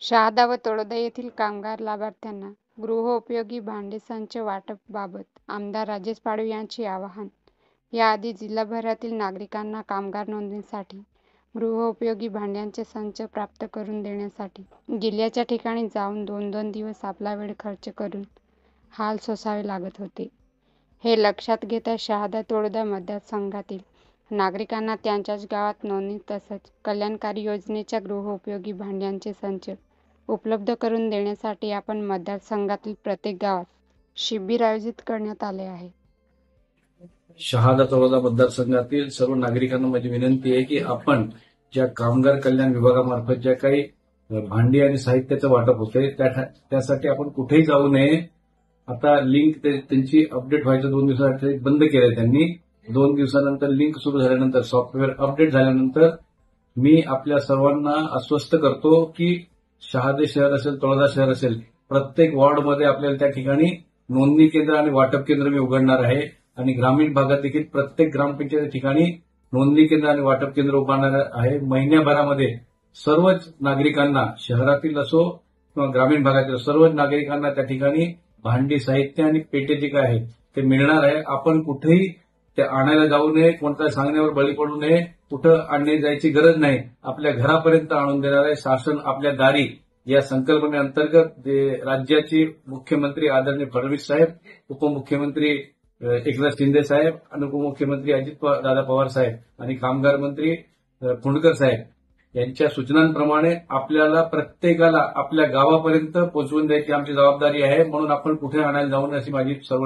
शहादा व तळोदा येथील कामगार लाभार्थ्यांना गृहोपयोगी भांडे संच वाटपाबाबत आमदार राजेश पाडवी यांचे आवाहन. याआधी जिल्हाभरातील नागरिकांना कामगार नोंदणीसाठी गृहोपयोगी भांड्यांचे संच प्राप्त करून देण्यासाठी जिल्ह्याच्या ठिकाणी जाऊन 2-2 दिवस आपला वेळ खर्च करून हाल सोसावे लागत होते. हे लक्षात घेता शहादा तळोदा मतदारसंघातील नागरिकांना त्यांच्याच गावात नोंदणी तसंच कल्याणकारी योजनेच्या गृहोपयोगी भांड्यांचे संच उपलब्ध करून देण्यासाठी आपण मतदारसंघातील प्रत्येक गावात शिबिर आयोजित करण्यात आले आहे. शहादा तळोदा मतदारसंघातील सर्व नागरिकांना माझी विनंती आहे की आपण ज्या कामगार कल्याण विभागामार्फत ज्या काही भांडी आणि साहित्याचं वाटप होतंय त्यासाठी आपण कुठेही जाऊ नये. आता लिंक त्यांची अपडेट व्हायचं 2 दिवसासाठी बंद केलंय त्यांनी. 2 दिवसानंतर लिंक सुरू झाल्यानंतर सॉफ्टवेअर अपडेट झाल्यानंतर मी आपल्या सर्वांना आश्वस्त करतो की शहादा शहर असेल तळोदा शहर असेल प्रत्येक वॉर्डमध्ये आपल्याला त्या ठिकाणी नोंदणी केंद्र आणि वाटप केंद्र मी उघडणार आहे आणि ग्रामीण भागात देखील प्रत्येक ग्रामपंचायत ठिकाणी नोंदणी केंद्र आणि वाटप केंद्र उभारणार आहे. महिन्याभरामध्ये सर्वच नागरिकांना शहरातील असो किंवा ग्रामीण भागातील सर्वच नागरिकांना त्या ठिकाणी भांडी साहित्य आणि पेटे जे काय आहे ते मिळणार आहे. आपण कुठेही ते आणायला जाऊ नये, कोणत्या सांगण्यावर बळी पडू नये, कुठं आणणे जायची गरज नाही. आपल्या घरापर्यंत आणून देणार आहे शासन आपल्या दारी. या संकल्पनेअंतर्गत राज्याचे मुख्यमंत्री आदरणीय फडणवीस साहेब, उपमुख्यमंत्री एकनाथ शिंदे साहेब आणि उपमुख्यमंत्री अजित दादा पवार साहेब आणि कामगार मंत्री फुंडकर साहेब यांच्या सूचनांप्रमाणे आपल्याला प्रत्येकाला आपल्या गावापर्यंत पोहोचवून द्यायची आमची जबाबदारी आहे. म्हणून आपण कुठे आणायला जाऊ नये अशी माझी सर्व